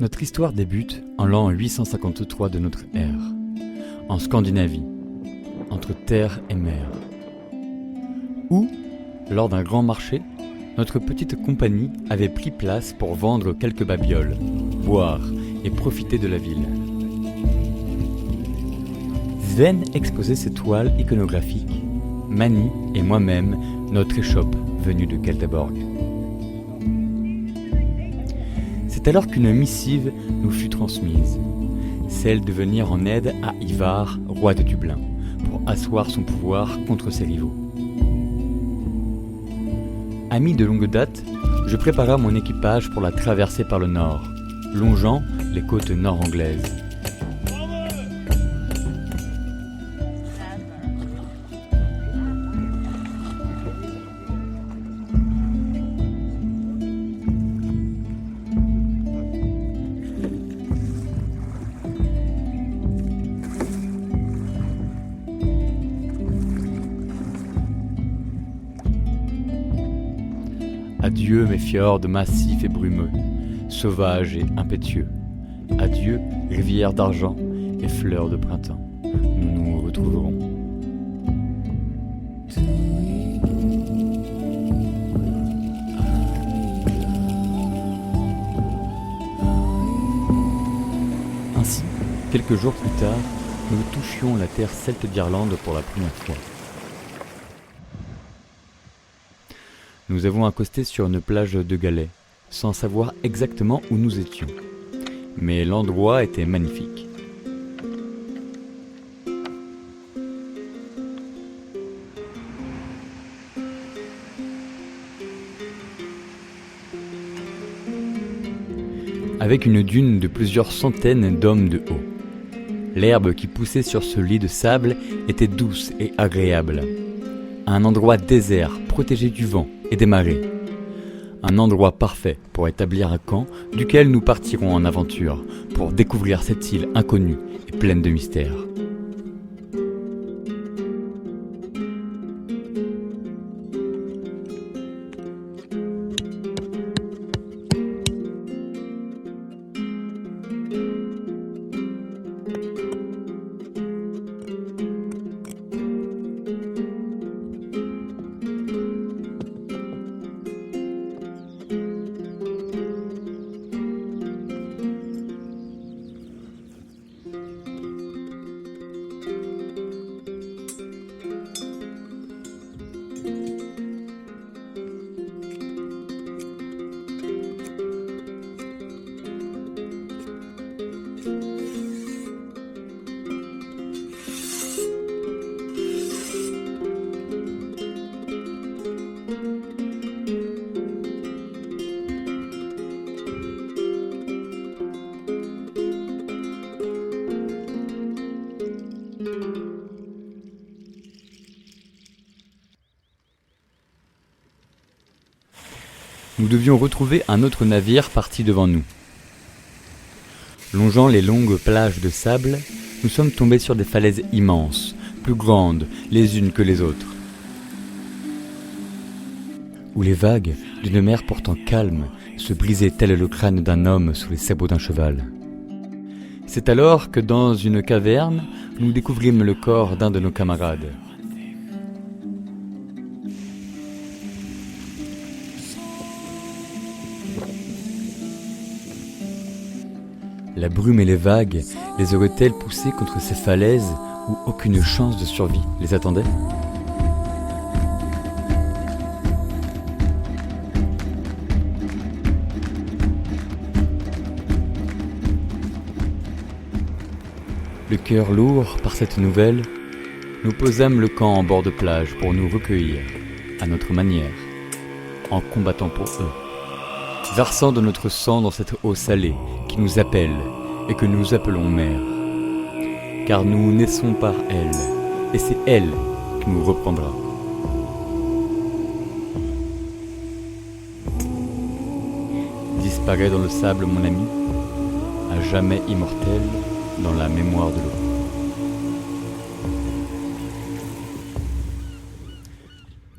Notre histoire débute en l'an 853 de notre ère, en Scandinavie, entre terre et mer, où, lors d'un grand marché, notre petite compagnie avait pris place pour vendre quelques babioles, boire et profiter de la ville. Sven exposait ses toiles iconographiques, Mani et moi-même notre échoppe venue de Göteborg. C'est alors qu'une missive nous fut transmise, celle de venir en aide à Ivar, roi de Dublin, pour asseoir son pouvoir contre ses rivaux. Ami de longue date, je prépara mon équipage pour la traversée par le nord, longeant les côtes nord-anglaises. Adieu mes fjords massifs et brumeux, sauvages et impétueux. Adieu rivières d'argent et fleurs de printemps. Nous nous retrouverons. Ainsi, quelques jours plus tard, nous touchions la terre celte d'Irlande pour la première fois. Nous avons accosté sur une plage de galets, sans savoir exactement où nous étions. Mais l'endroit était magnifique. Avec une dune de plusieurs centaines d'hommes de haut. L'herbe qui poussait sur ce lit de sable était douce et agréable. Un endroit désert, protégé du vent et des marées. Un endroit parfait pour établir un camp duquel nous partirons en aventure pour découvrir cette île inconnue et pleine de mystères. Nous devions retrouver un autre navire parti devant nous. Longeant les longues plages de sable, nous sommes tombés sur des falaises immenses, plus grandes les unes que les autres, où les vagues d'une mer pourtant calme se brisaient tel le crâne d'un homme sous les sabots d'un cheval. C'est alors que dans une caverne, nous découvrîmes le corps d'un de nos camarades. La brume et les vagues les auraient-elles poussés contre ces falaises où aucune chance de survie les attendait ? Le cœur lourd par cette nouvelle, nous posâmes le camp en bord de plage pour nous recueillir, à notre manière, en combattant pour eux, versant de notre sang dans cette eau salée qui nous appelle et que nous appelons mère. Car nous naissons par elle, et c'est elle qui nous reprendra. Disparaît dans le sable mon ami, à jamais immortel dans la mémoire de l'eau.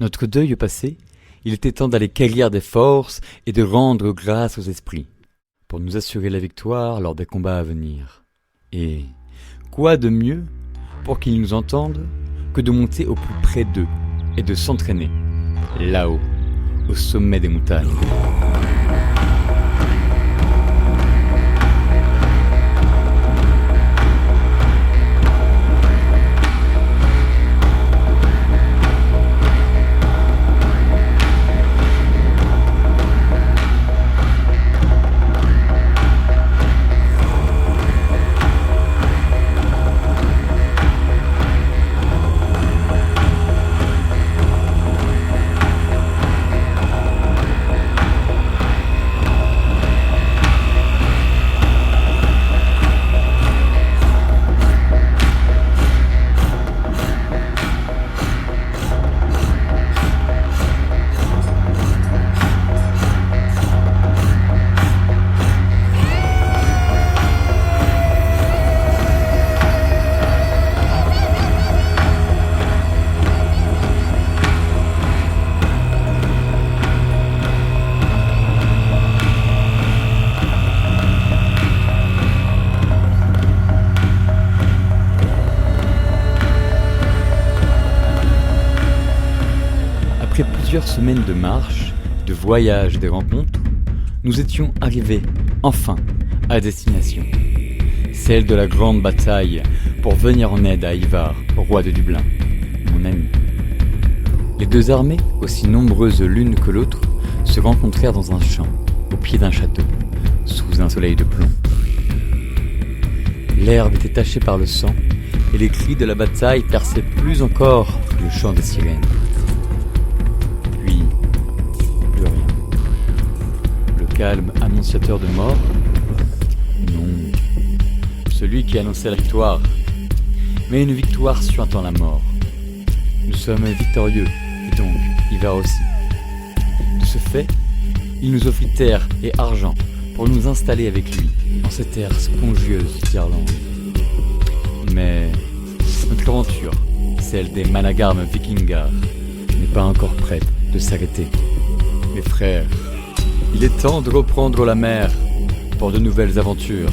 Notre deuil passé, il était temps d'aller quérir des forces et de rendre grâce aux esprits. pour nous assurer la victoire lors des combats à venir. Et quoi de mieux pour qu'ils nous entendent que de monter au plus près d'eux et de s'entraîner, là-haut, au sommet des montagnes. Après plusieurs semaines de marche, de voyages et de rencontres, nous étions arrivés, enfin, à destination. Celle de la grande bataille pour venir en aide à Ivar, roi de Dublin, mon ami. Les deux armées, aussi nombreuses l'une que l'autre, se rencontrèrent dans un champ, au pied d'un château, sous un soleil de plomb. L'herbe était tachée par le sang, et les cris de la bataille perçaient plus encore le chant des sirènes. Puis, plus rien. Le calme annonciateur de mort? Non. Celui qui annonçait la victoire. Mais une victoire suintant la mort. Nous sommes victorieux, et donc Ivar aussi. De ce fait, il nous offrit terre et argent pour nous installer avec lui en cette terre spongieuse d'Irlande. Mais notre aventure, celle des Managarm Vikingar, n'est pas encore prête de s'arrêter. Mes frères, il est temps de reprendre la mer pour de nouvelles aventures.